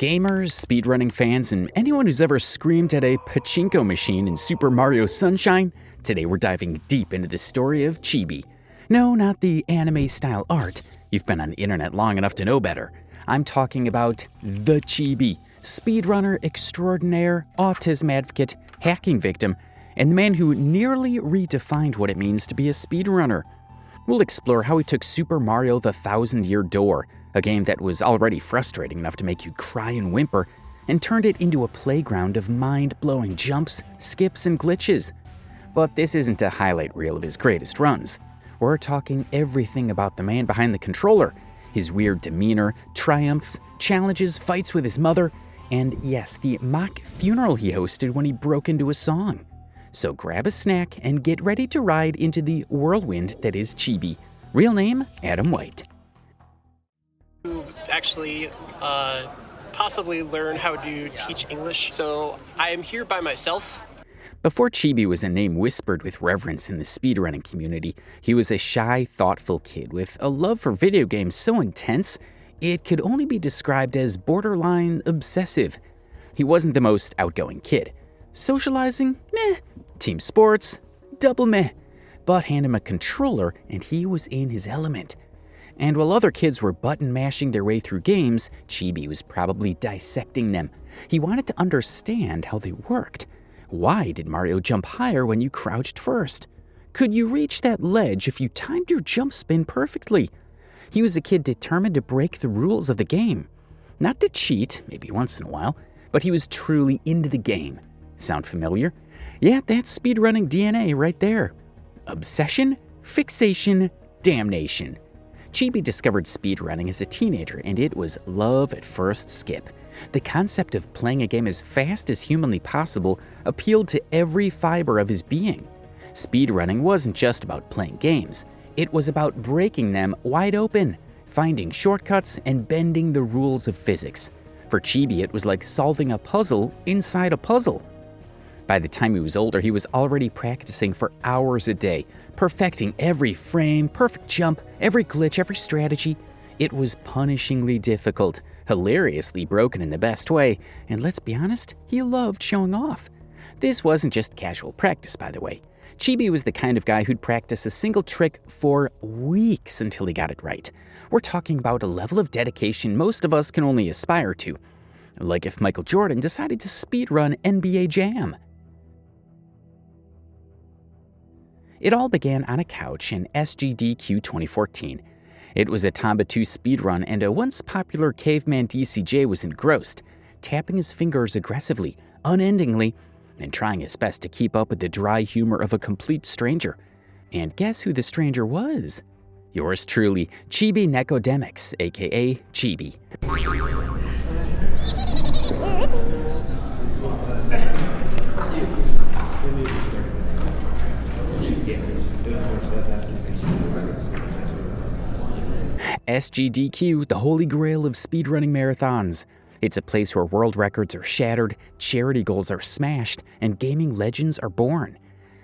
Gamers, speedrunning fans, and anyone who's ever screamed at a pachinko machine in Super Mario Sunshine, today we're diving deep into the story of Chibi. No, not the anime-style art. You've been on the internet long enough to know better. I'm talking about the Chibi, speedrunner extraordinaire, autism advocate, hacking victim, and the man who nearly redefined what it means to be a speedrunner. We'll explore how he took Super Mario the Thousand-Year Door, a game that was already frustrating enough to make you cry and whimper, and turned it into a playground of mind-blowing jumps, skips, and glitches. But this isn't a highlight reel of his greatest runs. We're talking everything about the man behind the controller, his weird demeanor, triumphs, challenges, fights with his mother, and yes, the mock funeral he hosted when he broke into a song. So grab a snack and get ready to ride into the whirlwind that is Chibi. Real name, Adam White. Actually possibly learn how to teach English, so I am here by myself. Before Chibi was a name whispered with reverence in the speedrunning community, he was a shy, thoughtful kid with a love for video games so intense it could only be described as borderline obsessive. He wasn't the most outgoing kid. Socializing? Meh. Team sports? Double meh. But hand him a controller and he was in his element. And while other kids were button mashing their way through games, Chibi was probably dissecting them. He wanted to understand how they worked. Why did Mario jump higher when you crouched first? Could you reach that ledge if you timed your jump spin perfectly? He was a kid determined to break the rules of the game. Not to cheat, maybe once in a while, but he was truly into the game. Sound familiar? Yeah, that's speedrunning DNA right there. Obsession, fixation, damnation. Chibi discovered speedrunning as a teenager, and it was love at first skip. The concept of playing a game as fast as humanly possible appealed to every fiber of his being. Speedrunning wasn't just about playing games. It was about breaking them wide open, finding shortcuts, and bending the rules of physics. For Chibi, it was like solving a puzzle inside a puzzle. By the time he was older, he was already practicing for hours a day, perfecting every frame, perfect jump, every glitch, every strategy. It was punishingly difficult, hilariously broken in the best way, and let's be honest, he loved showing off. This wasn't just casual practice, by the way. Chibi was the kind of guy who'd practice a single trick for weeks until he got it right. We're talking about a level of dedication most of us can only aspire to. Like if Michael Jordan decided to speedrun NBA Jam. It all began on a couch in SGDQ 2014. It was a Tomba 2 speedrun, and a once popular caveman DCJ was engrossed, tapping his fingers aggressively, unendingly, and trying his best to keep up with the dry humor of a complete stranger. And guess who the stranger was? Yours truly, Chibi Necodemics, aka Chibi. SGDQ, the holy grail of speedrunning marathons. It's a place where world records are shattered, charity goals are smashed, and gaming legends are born.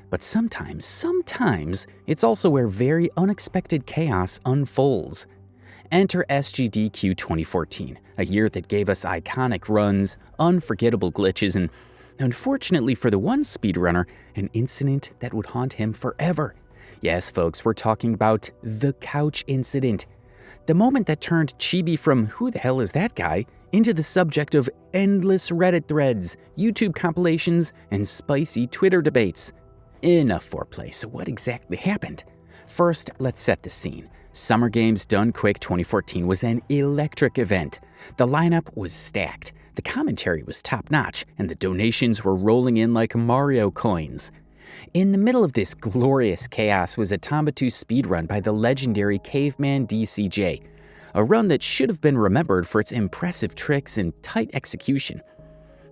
But sometimes, it's also where very unexpected chaos unfolds. Enter SGDQ 2014, a year that gave us iconic runs, unforgettable glitches, and, unfortunately for the one speedrunner, an incident that would haunt him forever. Yes, folks, we're talking about the couch incident. The moment that turned Chibi from who the hell is that guy into the subject of endless Reddit threads, YouTube compilations, and spicy Twitter debates. Enough foreplay, so what exactly happened? First, let's set the scene. Summer Games Done Quick 2014 was an electric event. The lineup was stacked, the commentary was top-notch, and the donations were rolling in like Mario coins. In the middle of this glorious chaos was a Tomba 2 speedrun by the legendary caveman DCJ, a run that should have been remembered for its impressive tricks and tight execution.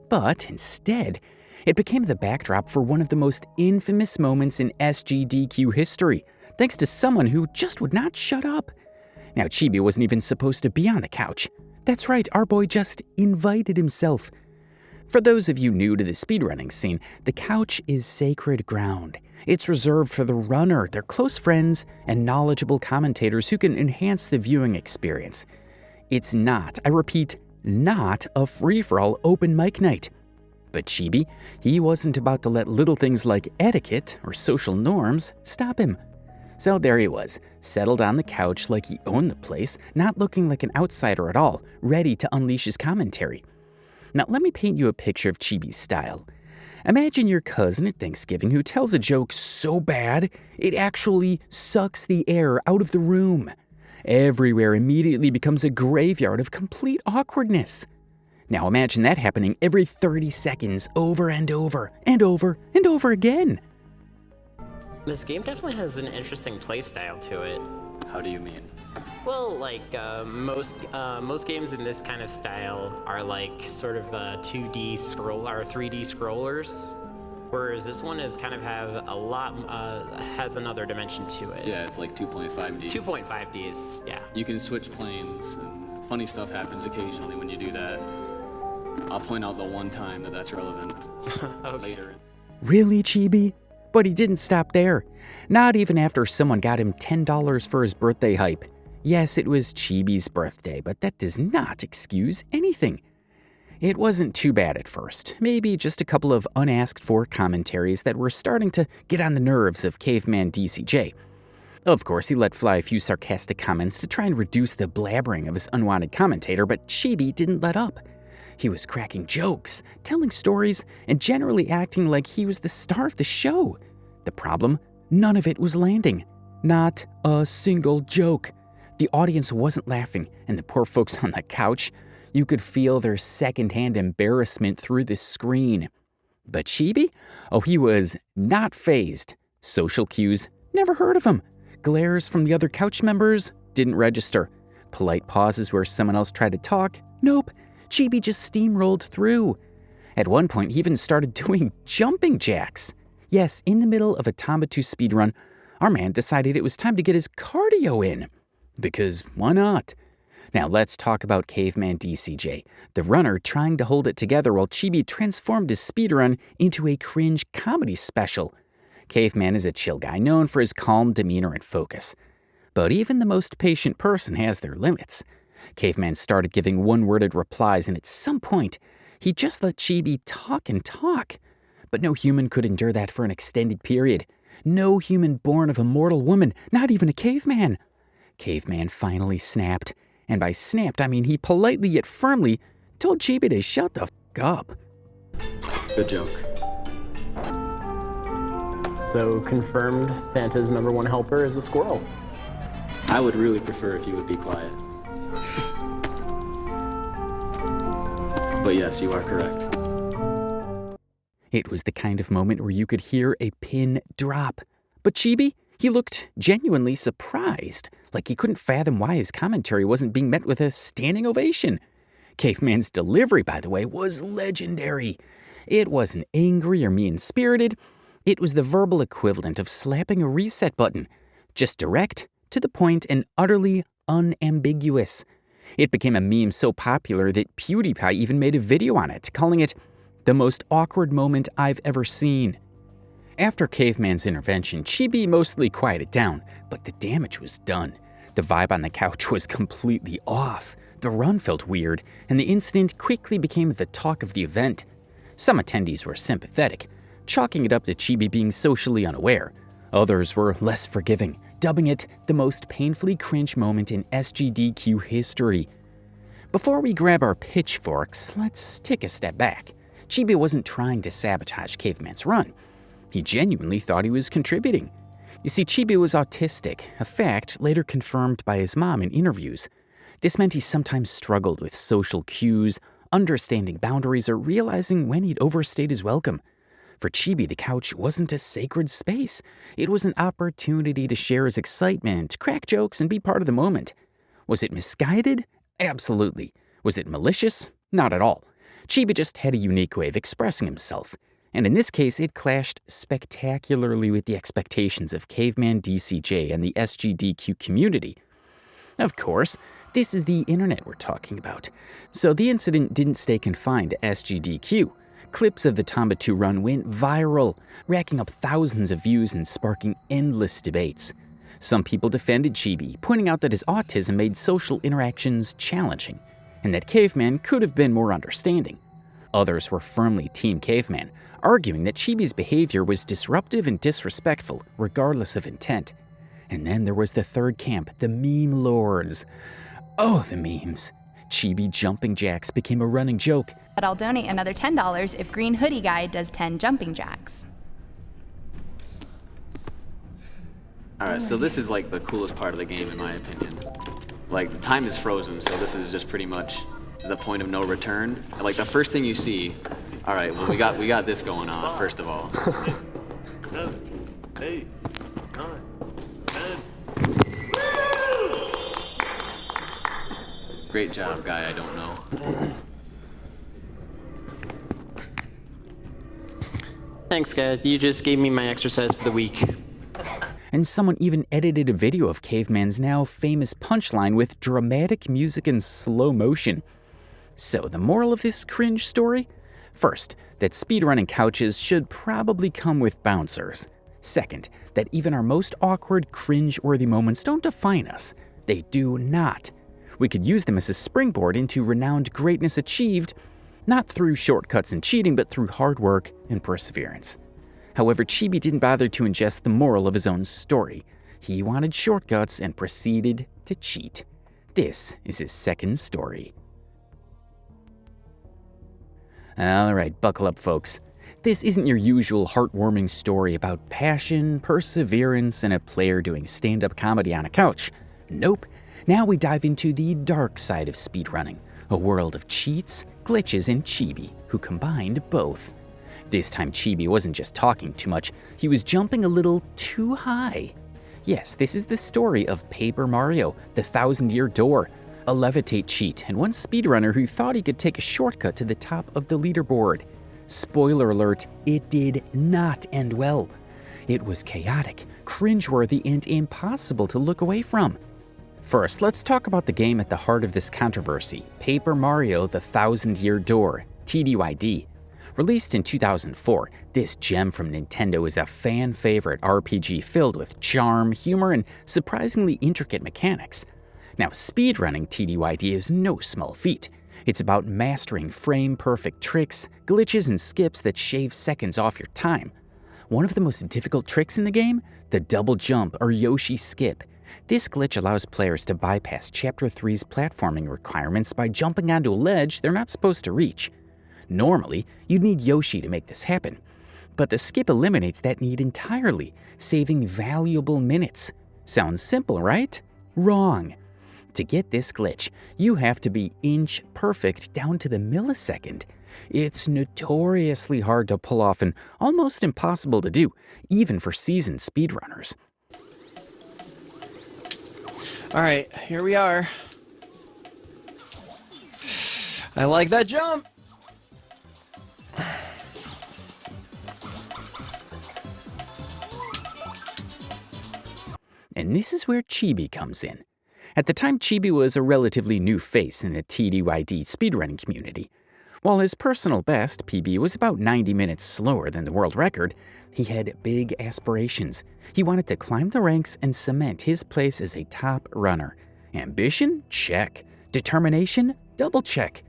But instead, it became the backdrop for one of the most infamous moments in SGDQ history, thanks to someone who just would not shut up. Now, Chibi wasn't even supposed to be on the couch. That's right, our boy just invited himself. For those of you new to the speedrunning scene, the couch is sacred ground. It's reserved for the runner, their close friends, and knowledgeable commentators who can enhance the viewing experience. It's not, I repeat, not a free-for-all open mic night. But Chibi, he wasn't about to let little things like etiquette or social norms stop him. So there he was, settled on the couch like he owned the place, not looking like an outsider at all, ready to unleash his commentary. Now let me paint you a picture of Chibi's style. Imagine your cousin at Thanksgiving who tells a joke so bad, it actually sucks the air out of the room. Everywhere immediately becomes a graveyard of complete awkwardness. Now imagine that happening every 30 seconds over and over and over and over again. This game definitely has an interesting playstyle to it. How do you mean? Well, like most games in this kind of style are like sort of 2D scroll or 3D scrollers, whereas this one is kind of has another dimension to it. Yeah, it's like 2.5D. 2.5Ds, yeah. You can switch planes, and funny stuff happens occasionally when you do that. I'll point out the one time that's relevant later. Really, Chibi? But he didn't stop there. Not even after someone got him $10 for his birthday hype. Yes, it was Chibi's birthday, but that does not excuse anything. It wasn't too bad at first. Maybe just a couple of unasked-for commentaries that were starting to get on the nerves of Caveman DCJ. Of course, he let fly a few sarcastic comments to try and reduce the blabbering of his unwanted commentator, but Chibi didn't let up. He was cracking jokes, telling stories, and generally acting like he was the star of the show. The problem? None of it was landing. Not a single joke. The audience wasn't laughing, and the poor folks on the couch, you could feel their secondhand embarrassment through the screen. But Chibi? Oh, he was not fazed. Social cues? Never heard of him. Glares from the other couch members? Didn't register. Polite pauses where someone else tried to talk? Nope. Chibi just steamrolled through. At one point, he even started doing jumping jacks. Yes, in the middle of a Tomba 2 speedrun, our man decided it was time to get his cardio in. Because why not? Now let's talk about Caveman DCJ, the runner trying to hold it together while Chibi transformed his speedrun into a cringe comedy special. Caveman is a chill guy known for his calm demeanor and focus. But even the most patient person has their limits. Caveman started giving one-worded replies, and at some point, he just let Chibi talk and talk. But no human could endure that for an extended period. No human born of a mortal woman, not even a caveman. Caveman finally snapped. And by snapped, I mean he politely yet firmly told Chibi to shut the f*** up. Good joke. So confirmed Santa's #1 helper is a squirrel. I would really prefer if you would be quiet. But yes, you are correct. It was the kind of moment where you could hear a pin drop. But Chibi, he looked genuinely surprised, like he couldn't fathom why his commentary wasn't being met with a standing ovation. Caveman's delivery, by the way, was legendary. It wasn't angry or mean-spirited. It was the verbal equivalent of slapping a reset button. Just direct, to the point, and utterly unambiguous. It became a meme so popular that PewDiePie even made a video on it, calling it the most awkward moment I've ever seen. After Caveman's intervention, Chibi mostly quieted down, but the damage was done. The vibe on the couch was completely off. The run felt weird, and the incident quickly became the talk of the event. Some attendees were sympathetic, chalking it up to Chibi being socially unaware. Others were less forgiving, dubbing it the most painfully cringe moment in SGDQ history. Before we grab our pitchforks, let's take a step back. Chibi wasn't trying to sabotage Caveman's run. He genuinely thought he was contributing. You see, Chibi was autistic, a fact later confirmed by his mom in interviews. This meant he sometimes struggled with social cues, understanding boundaries, or realizing when he'd overstayed his welcome. For Chibi, the couch wasn't a sacred space. It was an opportunity to share his excitement, crack jokes, and be part of the moment. Was it misguided? Absolutely. Was it malicious? Not at all. Chibi just had a unique way of expressing himself. And in this case, it clashed spectacularly with the expectations of Caveman DCJ and the SGDQ community. Of course, this is the internet we're talking about. So the incident didn't stay confined to SGDQ. Clips of the Tomba 2 run went viral, racking up thousands of views and sparking endless debates. Some people defended Chibi, pointing out that his autism made social interactions challenging. and that Caveman could have been more understanding. Others were firmly Team Caveman, arguing that Chibi's behavior was disruptive and disrespectful, regardless of intent. And then there was the third camp, the meme lords. Oh, the memes. Chibi jumping jacks became a running joke. But I'll donate another $10 if Green Hoodie Guy does 10 jumping jacks. Alright, so this is like the coolest part of the game in my opinion. Like, the time is frozen, so this is just pretty much the point of no return. Like, the first thing you see, alright, well we got this going on, first of all. 7, 8, 9, 10. Great job, guy I don't know. Thanks, guys. You just gave me my exercise for the week. And someone even edited a video of Caveman's now famous punchline with dramatic music and slow motion. So the moral of this cringe story? First, that speedrunning couches should probably come with bouncers. Second, that even our most awkward, cringe-worthy moments don't define us. They do not. We could use them as a springboard into renowned greatness achieved, not through shortcuts and cheating, but through hard work and perseverance. However, Chibi didn't bother to ingest the moral of his own story. He wanted shortcuts and proceeded to cheat. This is his second story. Alright, buckle up, folks. This isn't your usual heartwarming story about passion, perseverance, and a player doing stand-up comedy on a couch. Nope. Now we dive into the dark side of speedrunning, a world of cheats, glitches, and Chibi, who combined both. This time Chibi wasn't just talking too much, he was jumping a little too high. Yes, this is the story of Paper Mario, the 1,000-Year Door, a levitate cheat, and one speedrunner who thought he could take a shortcut to the top of the leaderboard. Spoiler alert, it did not end well. It was chaotic, cringeworthy, and impossible to look away from. First, let's talk about the game at the heart of this controversy, Paper Mario the 1,000-Year Door, TDYD. Released in 2004, this gem from Nintendo is a fan-favorite RPG filled with charm, humor, and surprisingly intricate mechanics. Now, speedrunning TDYD is no small feat. It's about mastering frame-perfect tricks, glitches, and skips that shave seconds off your time. One of the most difficult tricks in the game? The double jump or Yoshi skip. This glitch allows players to bypass Chapter 3's platforming requirements by jumping onto a ledge they're not supposed to reach. Normally, you'd need Yoshi to make this happen, but the skip eliminates that need entirely, saving valuable minutes. Sounds simple, right? Wrong. To get this glitch, you have to be inch perfect down to the millisecond. It's notoriously hard to pull off and almost impossible to do, even for seasoned speedrunners. All right, here we are. I like that jump. And this is where Chibi comes in. At the time, Chibi was a relatively new face in the TDYD speedrunning community. While his personal best, PB, was about 90 minutes slower than the world record, he had big aspirations. He wanted to climb the ranks and cement his place as a top runner. Ambition? Check. Determination? Double check.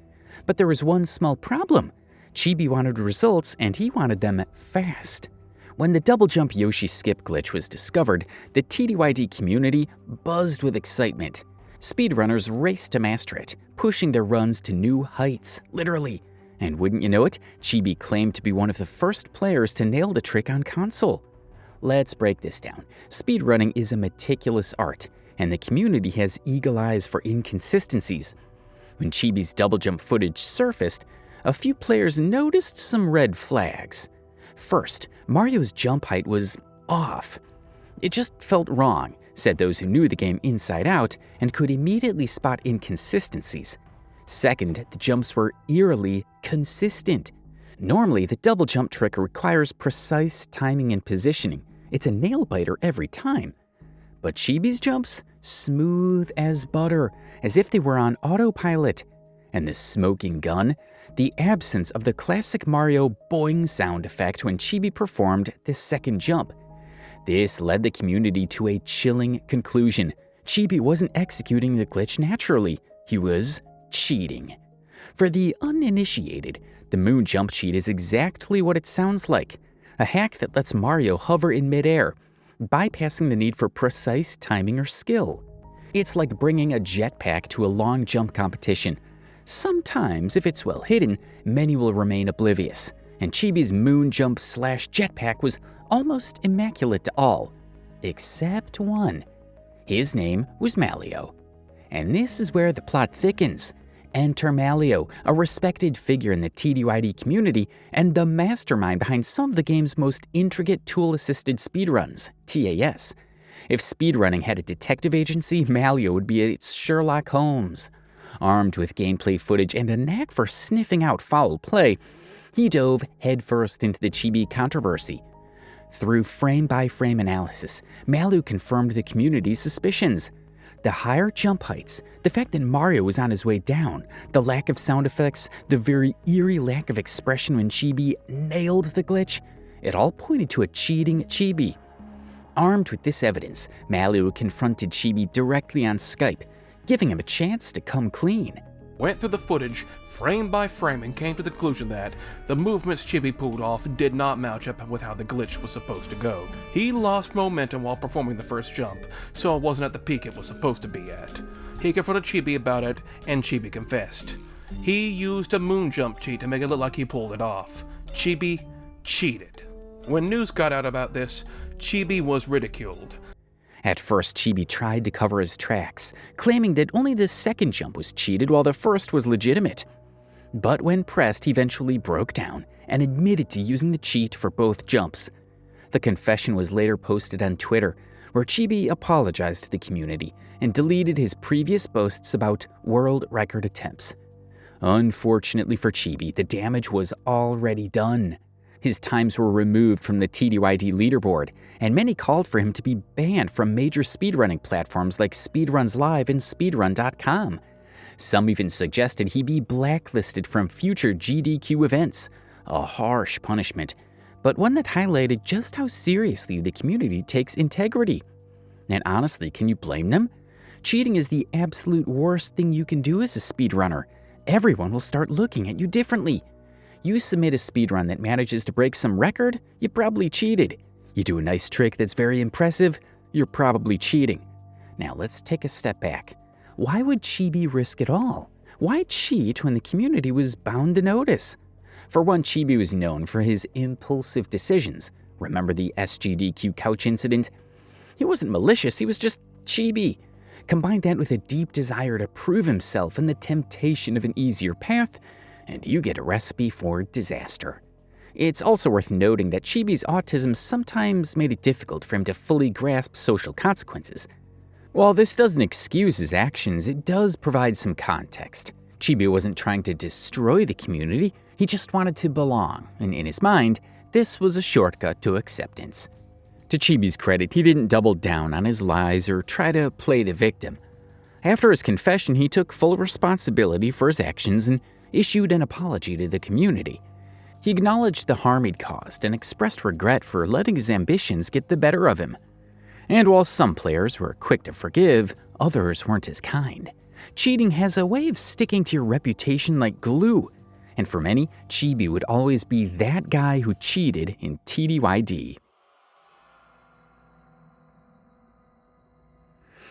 But there was one small problem. Chibi wanted results, and he wanted them fast. When the double jump Yoshi skip glitch was discovered, the TDYD community buzzed with excitement. Speedrunners raced to master it, pushing their runs to new heights, literally. And wouldn't you know it, Chibi claimed to be one of the first players to nail the trick on console. Let's break this down. Speedrunning is a meticulous art, and the community has eagle eyes for inconsistencies. When Chibi's double jump footage surfaced, a few players noticed some red flags. First, Mario's jump height was off. It just felt wrong, said those who knew the game inside out and could immediately spot inconsistencies. Second, the jumps were eerily consistent. Normally, the double jump trick requires precise timing and positioning. It's a nail-biter every time. But Chibi's jumps? Smooth as butter, as if they were on autopilot. And the smoking gun? The absence of the classic Mario boing sound effect when Chibi performed the second jump. This led the community to a chilling conclusion. Chibi wasn't executing the glitch naturally. He was cheating. For the uninitiated, the moon jump cheat is exactly what it sounds like, a hack that lets Mario hover in midair, bypassing the need for precise timing or skill. It's like bringing a jetpack to a long jump competition. Sometimes, if it's well hidden, many will remain oblivious, and Chibi's moon jump / jetpack was almost immaculate to all, except one. His name was Malio. And this is where the plot thickens. Enter Malio, a respected figure in the TDYD community and the mastermind behind some of the game's most intricate tool-assisted speedruns, TAS. If speedrunning had a detective agency, Malio would be its Sherlock Holmes. Armed with gameplay footage and a knack for sniffing out foul play, he dove headfirst into the Chibi controversy. Through frame-by-frame analysis, Malio confirmed the community's suspicions. The higher jump heights, the fact that Mario was on his way down, the lack of sound effects, the very eerie lack of expression when Chibi nailed the glitch, it all pointed to a cheating Chibi. Armed with this evidence, Malio confronted Chibi directly on Skype, giving him a chance to come clean. Went through the footage frame by frame and came to the conclusion that the movements Chibi pulled off did not match up with how the glitch was supposed to go. He lost momentum while performing the first jump, so it wasn't at the peak it was supposed to be at. He confronted Chibi about it, and Chibi confessed. He used a moon jump cheat to make it look like he pulled it off. Chibi cheated. When news got out about this, Chibi was ridiculed. At first, Chibi tried to cover his tracks, claiming that only the second jump was cheated while the first was legitimate. But when pressed, he eventually broke down and admitted to using the cheat for both jumps. The confession was later posted on Twitter, where Chibi apologized to the community and deleted his previous boasts about world record attempts. Unfortunately for Chibi, the damage was already done. His times were removed from the TDYD leaderboard, and many called for him to be banned from major speedrunning platforms like Speedruns Live and Speedrun.com. Some even suggested he be blacklisted from future GDQ events, a harsh punishment, but one that highlighted just how seriously the community takes integrity. And honestly, can you blame them? Cheating is the absolute worst thing you can do as a speedrunner. Everyone will start looking at you differently. You submit a speedrun that manages to break some record, you probably cheated. You do a nice trick that's very impressive, you're probably cheating. Now let's take a step back. Why would Chibi risk it all? Why cheat when the community was bound to notice? For one, Chibi was known for his impulsive decisions. Remember the SGDQ couch incident? He wasn't malicious, he was just Chibi. Combine that with a deep desire to prove himself and the temptation of an easier path, and you get a recipe for disaster. It's also worth noting that Chibi's autism sometimes made it difficult for him to fully grasp social consequences. While this doesn't excuse his actions, it does provide some context. Chibi wasn't trying to destroy the community, he just wanted to belong, and in his mind, this was a shortcut to acceptance. To Chibi's credit, he didn't double down on his lies or try to play the victim. After his confession, he took full responsibility for his actions and issued an apology to the community. He acknowledged the harm he'd caused and expressed regret for letting his ambitions get the better of him. And while some players were quick to forgive, others weren't as kind. Cheating has a way of sticking to your reputation like glue, and for many, Chibi would always be that guy who cheated in TDYD.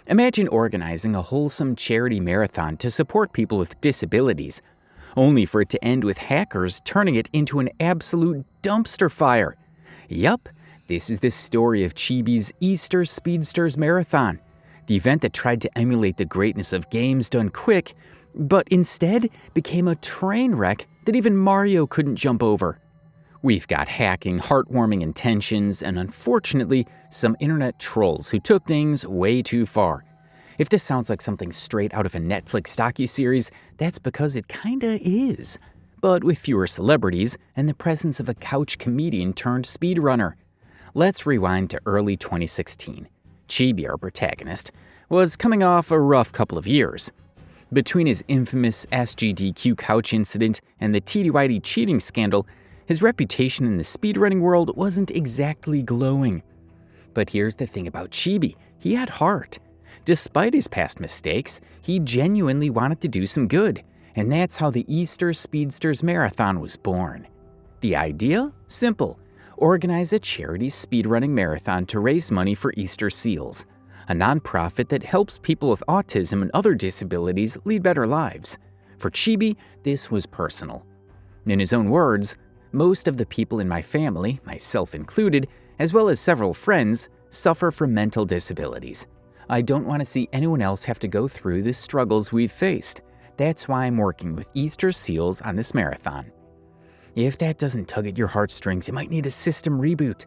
Imagine organizing a wholesome charity marathon to support people with disabilities, only for it to end with hackers turning it into an absolute dumpster fire. Yup, this is the story of Chibi's Easter Speedsters Marathon, the event that tried to emulate the greatness of games done quick, but instead became a train wreck that even Mario couldn't jump over. We've got hacking, heartwarming intentions, and unfortunately, some internet trolls who took things way too far. If this sounds like something straight out of a Netflix docuseries, that's because it kinda is. But with fewer celebrities and the presence of a couch comedian turned speedrunner. Let's rewind to early 2016. Chibi, our protagonist, was coming off a rough couple of years. Between his infamous SGDQ couch incident and the TDYD cheating scandal, his reputation in the speedrunning world wasn't exactly glowing. But here's the thing about Chibi, he had heart. Despite his past mistakes, he genuinely wanted to do some good, and that's how the Easter Speedsters Marathon was born. The idea? Simple. Organize a charity speedrunning marathon to raise money for Easter Seals, a nonprofit that helps people with autism and other disabilities lead better lives. For Chibi, this was personal. In his own words, most of the people in my family, myself included, as well as several friends, suffer from mental disabilities. I don't want to see anyone else have to go through the struggles we've faced. That's why I'm working with Easter Seals on this marathon. If that doesn't tug at your heartstrings, you might need a system reboot.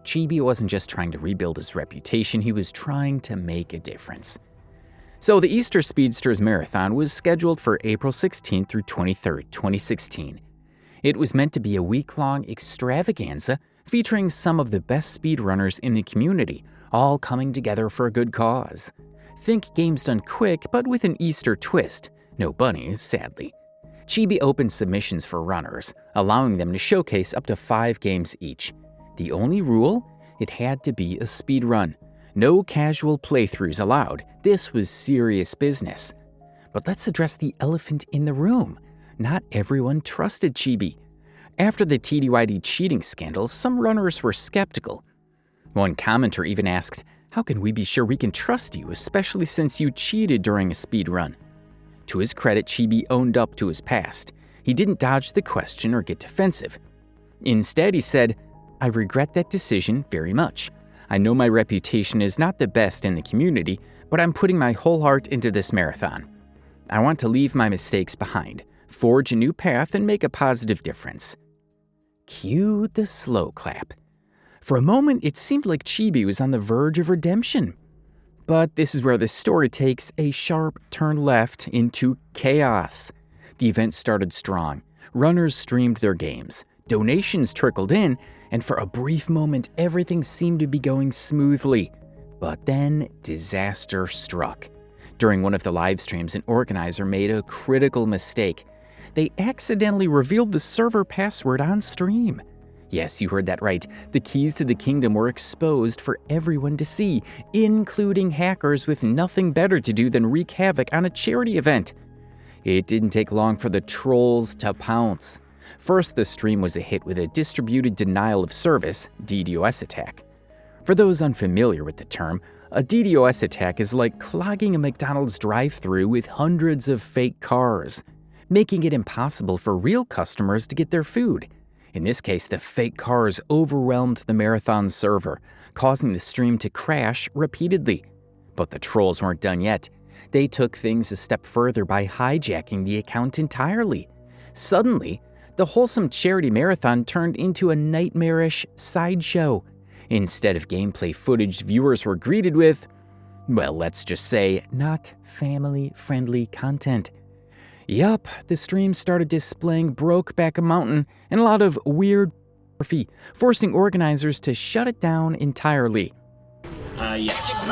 Chibi wasn't just trying to rebuild his reputation, he was trying to make a difference. So the Easter Speedsters Marathon was scheduled for April 16th through 23rd, 2016. It was meant to be a week-long extravaganza featuring some of the best speedrunners in the community, all coming together for a good cause. Think games done quick, but with an Easter twist. No bunnies, sadly. Chibi opened submissions for runners, allowing them to showcase up to 5 games each. The only rule? It had to be a speedrun. No casual playthroughs allowed. This was serious business. But let's address the elephant in the room. Not everyone trusted Chibi. After the TDYD cheating scandals, some runners were skeptical. One commenter even asked, "How can we be sure we can trust you, especially since you cheated during a speedrun?" To his credit, Chibi owned up to his past. He didn't dodge the question or get defensive. Instead, he said, "I regret that decision very much. I know my reputation is not the best in the community, but I'm putting my whole heart into this marathon. I want to leave my mistakes behind, forge a new path, and make a positive difference." Cue the slow clap. For a moment, it seemed like Chibi was on the verge of redemption. But this is where the story takes a sharp turn left into chaos. The event started strong. Runners streamed their games. Donations trickled in, and for a brief moment, everything seemed to be going smoothly. But then, disaster struck. During one of the live streams, an organizer made a critical mistake. They accidentally revealed the server password on stream. Yes, you heard that right. The keys to the kingdom were exposed for everyone to see, including hackers with nothing better to do than wreak havoc on a charity event. It didn't take long for the trolls to pounce. First, the stream was a hit with a distributed denial of service, DDoS attack. For those unfamiliar with the term, a DDoS attack is like clogging a McDonald's drive-thru with hundreds of fake cars, making it impossible for real customers to get their food. In this case, the fake cars overwhelmed the marathon server, causing the stream to crash repeatedly. But the trolls weren't done yet. They took things a step further by hijacking the account entirely. Suddenly, the wholesome charity marathon turned into a nightmarish sideshow. Instead of gameplay footage, viewers were greeted with, well, let's just say, not family-friendly content. Yup, the stream started displaying Brokeback Mountain and a lot of weird pornography, forcing organizers to shut it down entirely. Yes.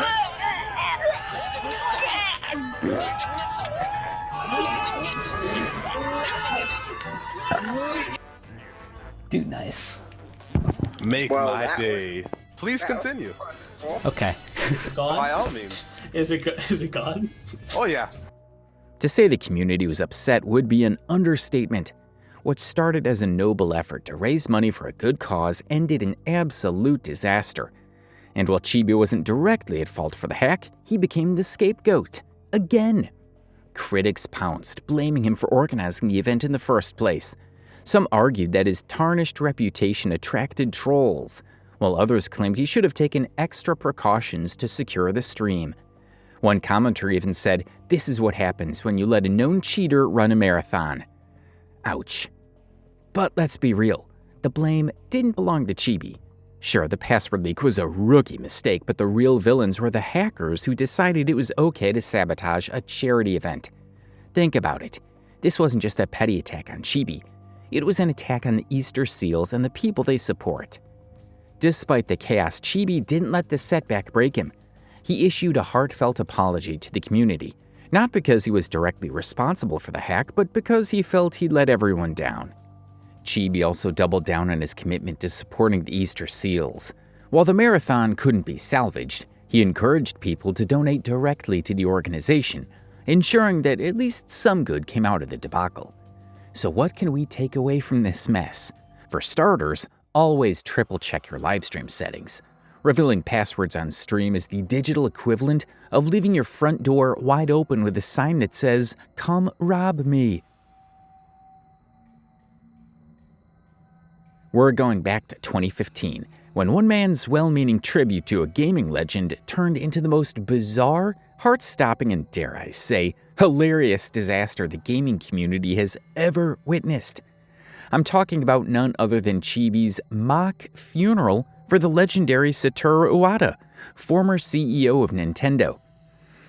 Dude, nice. Make my day. Please continue. Okay. By all means. Is it gone? Oh yeah. To say the community was upset would be an understatement. What started as a noble effort to raise money for a good cause ended in absolute disaster. And while Chibi wasn't directly at fault for the hack, he became the scapegoat. Again. Critics pounced, blaming him for organizing the event in the first place. Some argued that his tarnished reputation attracted trolls, while others claimed he should have taken extra precautions to secure the stream. One commenter even said, "This is what happens when you let a known cheater run a marathon." Ouch. But let's be real, the blame didn't belong to Chibi. Sure, the password leak was a rookie mistake, but the real villains were the hackers who decided it was okay to sabotage a charity event. Think about it. This wasn't just a petty attack on Chibi. It was an attack on the Easter Seals and the people they support. Despite the chaos, Chibi didn't let the setback break him. He issued a heartfelt apology to the community, not because he was directly responsible for the hack, but because he felt he'd let everyone down. Chibi also doubled down on his commitment to supporting the Easter Seals. While the marathon couldn't be salvaged, He encouraged people to donate directly to the organization, ensuring that at least some good came out of the debacle. So what can we take away from this mess? For starters, always triple-check your livestream settings. Revealing passwords on stream is the digital equivalent of leaving your front door wide open with a sign that says, "Come rob me." We're going back to 2015, when one man's well-meaning tribute to a gaming legend turned into the most bizarre, heart-stopping, and dare I say, hilarious disaster the gaming community has ever witnessed. I'm talking about none other than Chibi's mock funeral for the legendary Satoru Iwata, former CEO of Nintendo.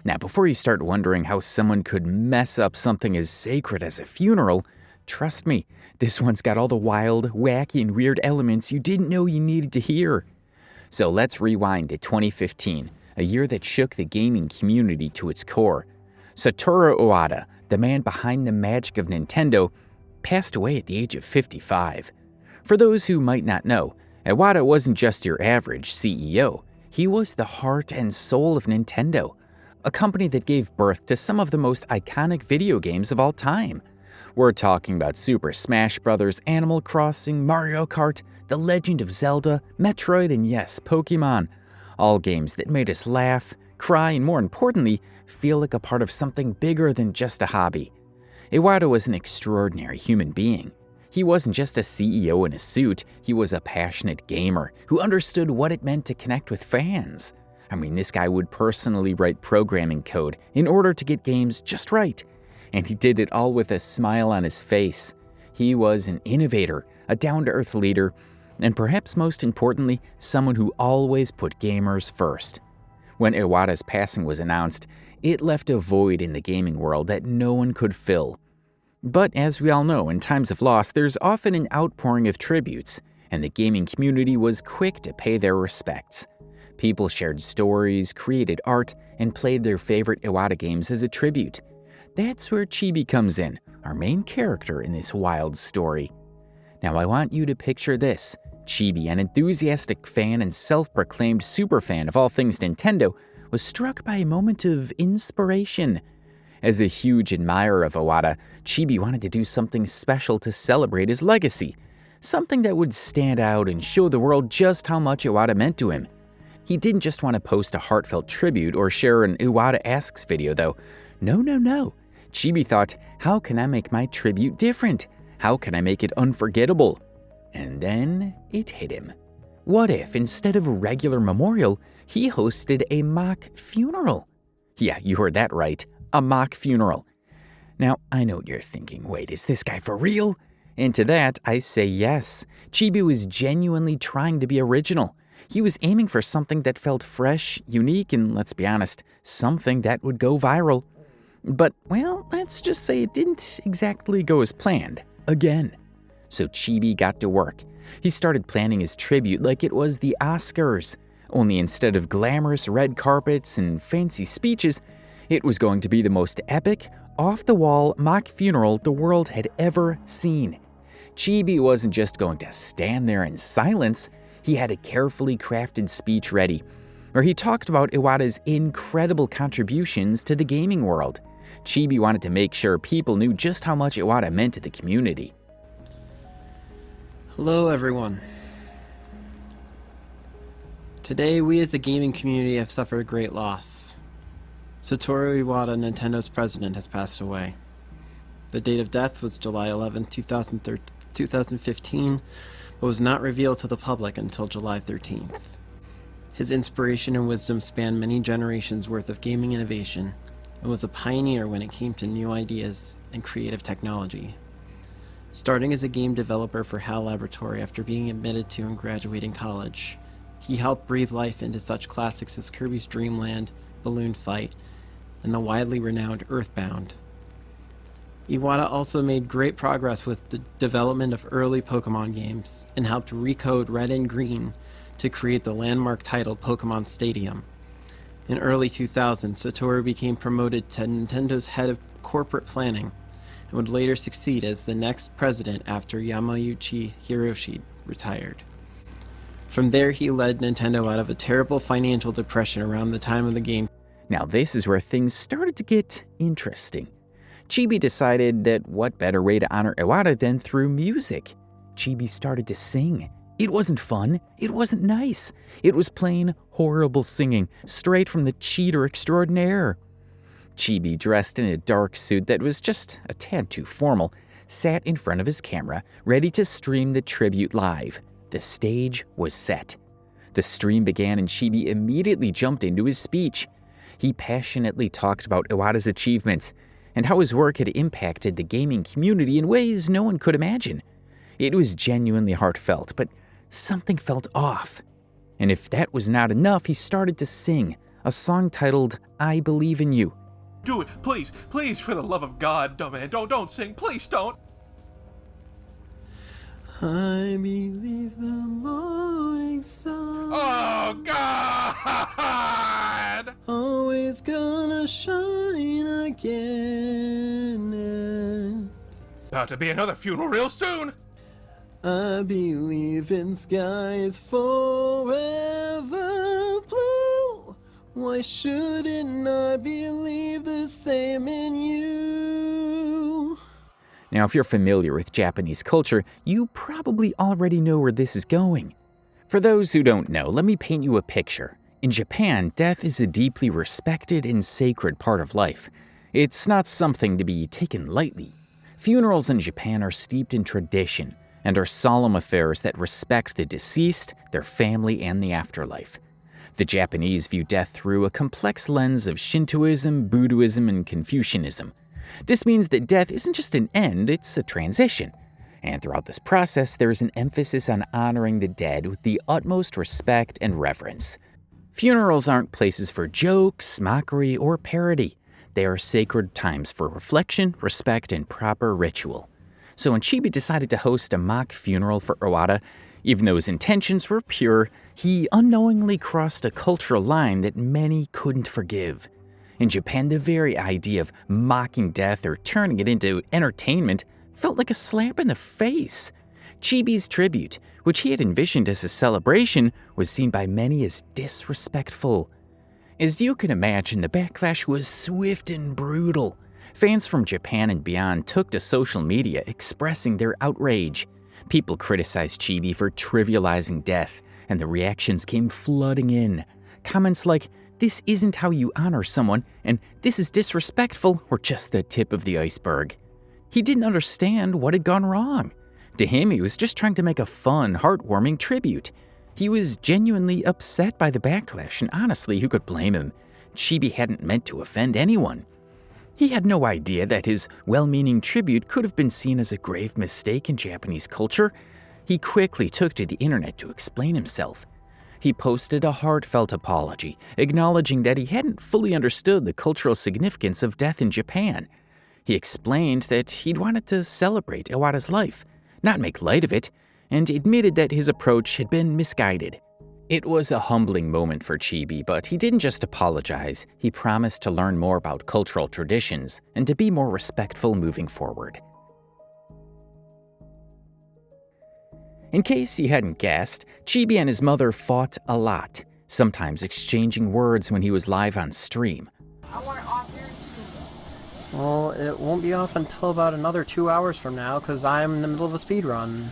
Now, before you start wondering how someone could mess up something as sacred as a funeral, trust me, this one's got all the wild, wacky, and weird elements you didn't know you needed to hear. So let's rewind to 2015, a year that shook the gaming community to its core. Satoru Iwata, the man behind the magic of Nintendo, passed away at the age of 55. For those who might not know, Iwata wasn't just your average CEO. He was the heart and soul of Nintendo, a company that gave birth to some of the most iconic video games of all time. We're talking about Super Smash Bros., Animal Crossing, Mario Kart, The Legend of Zelda, Metroid, and yes, Pokemon. All games that made us laugh, cry, and more importantly, feel like a part of something bigger than just a hobby. Iwata was an extraordinary human being. He wasn't just a CEO in a suit, he was a passionate gamer who understood what it meant to connect with fans. I mean, this guy would personally write programming code in order to get games just right. And he did it all with a smile on his face. He was an innovator, a down-to-earth leader, and perhaps most importantly, someone who always put gamers first. When Iwata's passing was announced, it left a void in the gaming world that no one could fill. But as we all know, in times of loss, there's often an outpouring of tributes, and the gaming community was quick to pay their respects. People shared stories, created art, and played their favorite Iwata games as a tribute. That's where Chibi comes in, our main character in this wild story. Now I want you to picture this. Chibi, an enthusiastic fan and self-proclaimed superfan of all things Nintendo, was struck by a moment of inspiration. As a huge admirer of Iwata, Chibi wanted to do something special to celebrate his legacy, something that would stand out and show the world just how much Iwata meant to him. He didn't just want to post a heartfelt tribute or share an Iwata Asks video, though. No. Chibi thought, how can I make my tribute different? How can I make it unforgettable? And then it hit him. What if, instead of a regular memorial, he hosted a mock funeral? Yeah, you heard that right. A mock funeral. Now, I know what you're thinking. Wait, is this guy for real? And to that, I say yes. Chibi was genuinely trying to be original. He was aiming for something that felt fresh, unique, and let's be honest, something that would go viral. But, well, let's just say it didn't exactly go as planned. Again. So Chibi got to work. He started planning his tribute like it was the Oscars. Only instead of glamorous red carpets and fancy speeches, it was going to be the most epic, off-the-wall mock funeral the world had ever seen. Chibi wasn't just going to stand there in silence, he had a carefully crafted speech ready, where he talked about Iwata's incredible contributions to the gaming world. Chibi wanted to make sure people knew just how much Iwata meant to the community. Hello everyone. Today we as a gaming community have suffered a great loss. Satoru Iwata, Nintendo's president, has passed away. The date of death was July 11, 2015, but was not revealed to the public until July 13th. His inspiration and wisdom spanned many generations worth of gaming innovation and was a pioneer when it came to new ideas and creative technology. Starting as a game developer for HAL Laboratory after being admitted to and graduating college, he helped breathe life into such classics as Kirby's Dream Land, Balloon Fight, and the widely renowned Earthbound. Iwata also made great progress with the development of early Pokemon games and helped recode Red and Green to create the landmark title Pokemon Stadium. In early 2000, Satoru became promoted to Nintendo's head of corporate planning and would later succeed as the next president after Yamauchi Hiroshi retired. From there, he led Nintendo out of a terrible financial depression around the time of the game. Now this is where things started to get interesting. Chibi decided that what better way to honor Iwata than through music. Chibi started to sing. It wasn't fun. It wasn't nice. It was plain horrible singing, straight from the cheater extraordinaire. Chibi, dressed in a dark suit that was just a tad too formal, sat in front of his camera, ready to stream the tribute live. The stage was set. The stream began and Chibi immediately jumped into his speech. He passionately talked about Iwata's achievements and how his work had impacted the gaming community in ways no one could imagine. It was genuinely heartfelt, but something felt off. And if that was not enough, he started to sing a song titled I Believe in You. Do it, please, please, for the love of God, man, don't sing, please don't. I believe the morning sun. Oh, God! Always gonna shine again. About to be another funeral real soon. I believe in skies forever blue. Why shouldn't I believe the same in you? Now, if you're familiar with Japanese culture, you probably already know where this is going. For those who don't know, let me paint you a picture. In Japan, death is a deeply respected and sacred part of life. It's not something to be taken lightly. Funerals in Japan are steeped in tradition and are solemn affairs that respect the deceased, their family, and the afterlife. The Japanese view death through a complex lens of Shintoism, Buddhism, and Confucianism. This means that death isn't just an end, it's a transition. And throughout this process, there is an emphasis on honoring the dead with the utmost respect and reverence. Funerals aren't places for jokes, mockery, or parody. They are sacred times for reflection, respect, and proper ritual. So when Chibi decided to host a mock funeral for Iwata, even though his intentions were pure, he unknowingly crossed a cultural line that many couldn't forgive. In Japan, the very idea of mocking death or turning it into entertainment felt like a slap in the face. Chibi's tribute, which he had envisioned as a celebration, was seen by many as disrespectful. As you can imagine, the backlash was swift and brutal. Fans from Japan and beyond took to social media expressing their outrage. People criticized Chibi for trivializing death, and the reactions came flooding in. Comments like, "This isn't how you honor someone," and "This is disrespectful," were just the tip of the iceberg. He didn't understand what had gone wrong. To him, he was just trying to make a fun, heartwarming tribute. He was genuinely upset by the backlash, and honestly, who could blame him? Chibi hadn't meant to offend anyone. He had no idea that his well-meaning tribute could have been seen as a grave mistake in Japanese culture. He quickly took to the internet to explain himself. He posted a heartfelt apology, acknowledging that he hadn't fully understood the cultural significance of death in Japan. He explained that he'd wanted to celebrate Iwata's life, not make light of it, and admitted that his approach had been misguided. It was a humbling moment for Chibi, but he didn't just apologize. He promised to learn more about cultural traditions and to be more respectful moving forward. In case you hadn't guessed, Chibi and his mother fought a lot, sometimes exchanging words when he was live on stream. I want it off very soon. Well, it won't be off until about another 2 hours from now, because I'm in the middle of a speed run.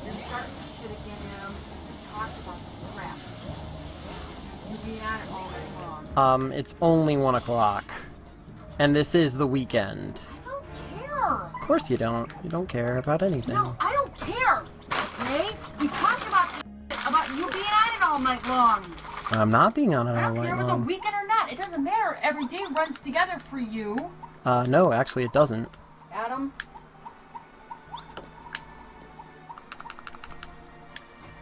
You're starting this shit again, Adam. We talked about this crap. You'll be at it all night long. It's only 1 o'clock. And this is the weekend. I don't care. Of course you don't. You don't care about anything. No, I don't care. Okay? We talked about you being at it all night long. I'm not being on it I all don't care night if it's a long. weekend or not. It doesn't matter. Every day runs together for you. No, actually it doesn't. Adam?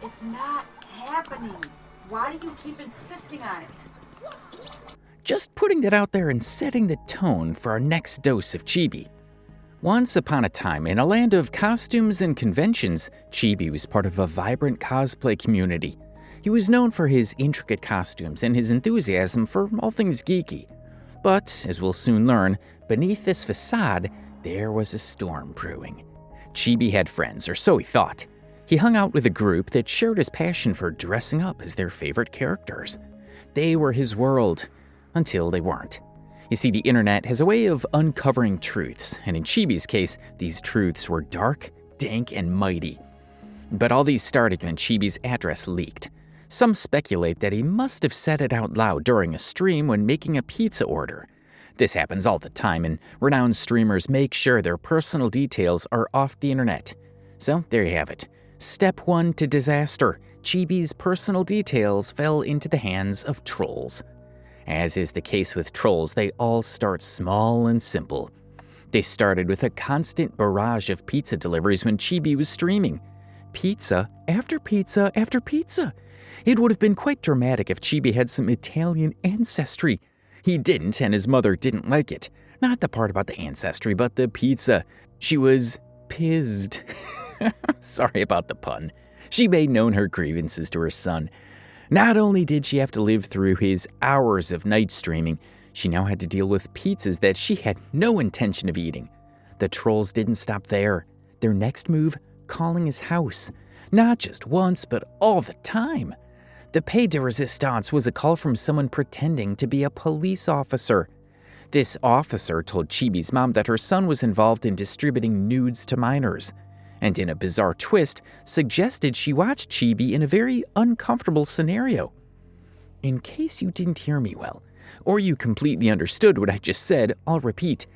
It's not happening. Why do you keep insisting on it? Just putting that out there and setting the tone for our next dose of Chibi. Once upon a time, in a land of costumes and conventions, Chibi was part of a vibrant cosplay community. He was known for his intricate costumes and his enthusiasm for all things geeky. But, as we'll soon learn, beneath this facade, there was a storm brewing. Chibi had friends, or so he thought. He hung out with a group that shared his passion for dressing up as their favorite characters. They were his world, until they weren't. You see, the internet has a way of uncovering truths, and in Chibi's case, these truths were dark, dank, and mighty. But all these started when Chibi's address leaked. Some speculate that he must have said it out loud during a stream when making a pizza order. This happens all the time, and renowned streamers make sure their personal details are off the internet. So there you have it. Step 1 to disaster. Chibi's personal details fell into the hands of trolls. As is the case with trolls, they all start small and simple. They started with a constant barrage of pizza deliveries when Chibi was streaming. Pizza after pizza after pizza. It would have been quite dramatic if Chibi had some Italian ancestry. He didn't, and his mother didn't like it. Not the part about the ancestry, but the pizza. She was pizzed. Sorry about the pun. She made known her grievances to her son. Not only did she have to live through his hours of night streaming, she now had to deal with pizzas that she had no intention of eating. The trolls didn't stop there. Their next move, calling his house. Not just once, but all the time. The pièce de résistance was a call from someone pretending to be a police officer. This officer told Chibi's mom that her son was involved in distributing nudes to minors, and in a bizarre twist, suggested she watch Chibi in a very uncomfortable scenario. In case you didn't hear me well, or you completely understood what I just said, I'll repeat.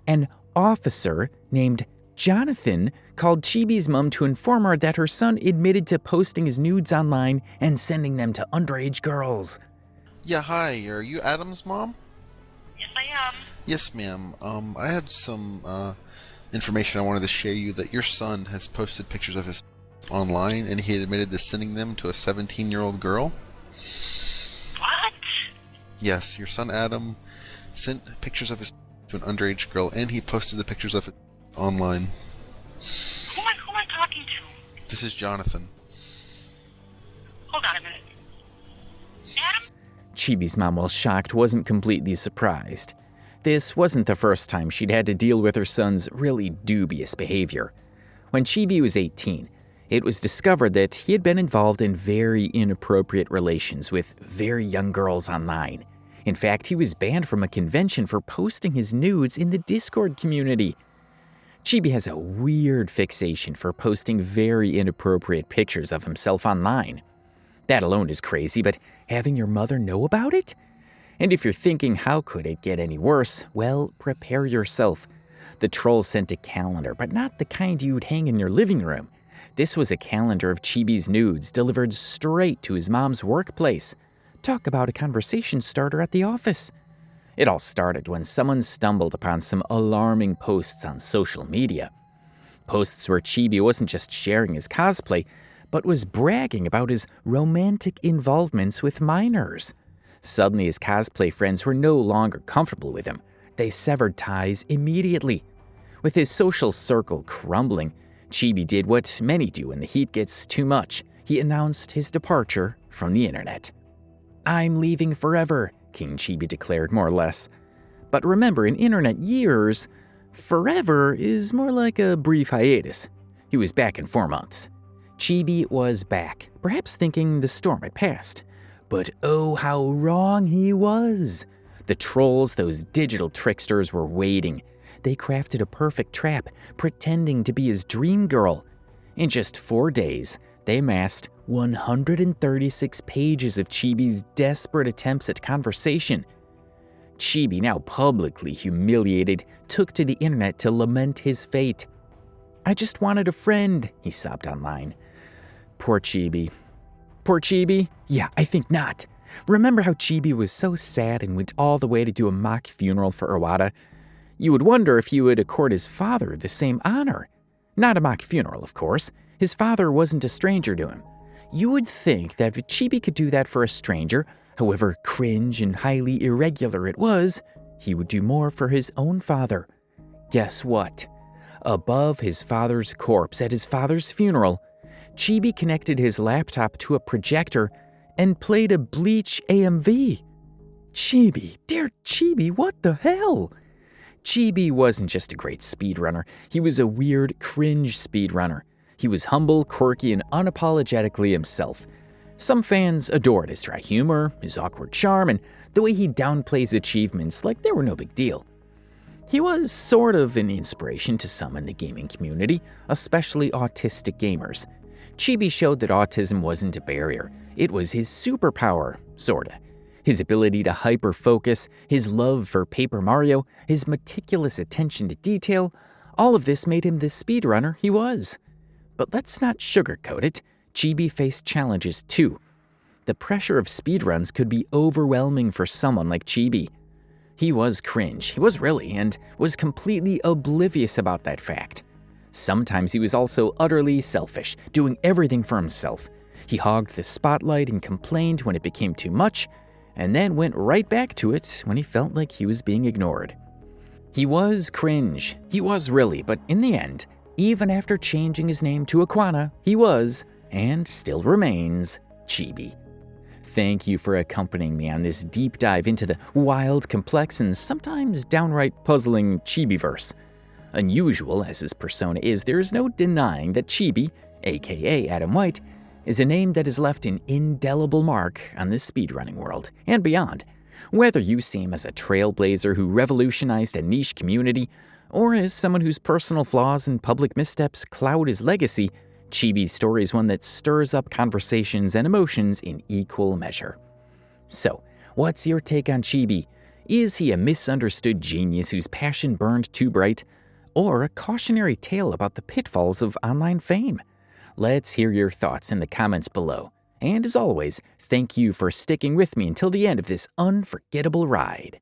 An officer named Jonathan called Chibi's mom to inform her that her son admitted to posting his nudes online and sending them to underage girls. Yeah, hi. Are you Adam's mom? Yes, I am. Yes, ma'am. I had some information I wanted to share you that your son has posted pictures of his online, and he admitted to sending them to a 17-year-old girl. What? Yes, your son Adam sent pictures of his to an underage girl, and he posted the pictures of it online. Who am I talking to? This is Jonathan. Hold on a minute. Adam? Chibi's mom, while shocked, wasn't completely surprised. This wasn't the first time she'd had to deal with her son's really dubious behavior. When Chibi was 18, it was discovered that he had been involved in very inappropriate relations with very young girls online. In fact, he was banned from a convention for posting his nudes in the Discord community. Chibi has a weird fixation for posting very inappropriate pictures of himself online. That alone is crazy, but having your mother know about it? And if you're thinking, how could it get any worse? Well, prepare yourself. The trolls sent a calendar, but not the kind you'd hang in your living room. This was a calendar of Chibi's nudes delivered straight to his mom's workplace. Talk about a conversation starter at the office. It all started when someone stumbled upon some alarming posts on social media. Posts where Chibi wasn't just sharing his cosplay, but was bragging about his romantic involvements with minors. Suddenly, his cosplay friends were no longer comfortable with him. They severed ties immediately. With his social circle crumbling, Chibi did what many do when the heat gets too much. He announced his departure from the internet. "I'm leaving forever," King Chibi declared, more or less. But remember, in internet years, forever is more like a brief hiatus. He was back in 4 months. Chibi was back, perhaps thinking the storm had passed. But oh, how wrong he was. The trolls, those digital tricksters, were waiting. They crafted a perfect trap, pretending to be his dream girl. In just 4 days, they amassed 136 pages of Chibi's desperate attempts at conversation. Chibi, now publicly humiliated, took to the internet to lament his fate. "I just wanted a friend," he sobbed online. Poor Chibi. Poor Chibi? Yeah, I think not. Remember how Chibi was so sad and went all the way to do a mock funeral for Iwata? You would wonder if he would accord his father the same honor. Not a mock funeral, of course. His father wasn't a stranger to him. You would think that if Chibi could do that for a stranger, however cringe and highly irregular it was, he would do more for his own father. Guess what? Above his father's corpse at his father's funeral, Chibi connected his laptop to a projector and played a Bleach AMV. Chibi, dear Chibi, what the hell? Chibi wasn't just a great speedrunner, he was a weird, cringe speedrunner. He was humble, quirky, and unapologetically himself. Some fans adored his dry humor, his awkward charm, and the way he downplays achievements like they were no big deal. He was sort of an inspiration to some in the gaming community, especially autistic gamers. Chibi showed that autism wasn't a barrier. It was his superpower, sorta. His ability to hyper-focus, his love for Paper Mario, his meticulous attention to detail, all of this made him the speedrunner he was. But let's not sugarcoat it. Chibi faced challenges too. The pressure of speedruns could be overwhelming for someone like Chibi. He was cringe, he was really, and was completely oblivious about that fact. Sometimes he was also utterly selfish, doing everything for himself. He hogged the spotlight and complained when it became too much, and then went right back to it when he felt like he was being ignored. He was cringe, he was really, but in the end, even after changing his name to Aquana, he was, and still remains, Chibi. Thank you for accompanying me on this deep dive into the wild, complex, and sometimes downright puzzling Chibiverse. Unusual as his persona is, there is no denying that Chibi, aka Adam White, is a name that has left an indelible mark on the speedrunning world and beyond. Whether you see him as a trailblazer who revolutionized a niche community, or as someone whose personal flaws and public missteps cloud his legacy, Chibi's story is one that stirs up conversations and emotions in equal measure. So, what's your take on Chibi? Is he a misunderstood genius whose passion burned too bright, or a cautionary tale about the pitfalls of online fame? Let's hear your thoughts in the comments below. And as always, thank you for sticking with me until the end of this unforgettable ride.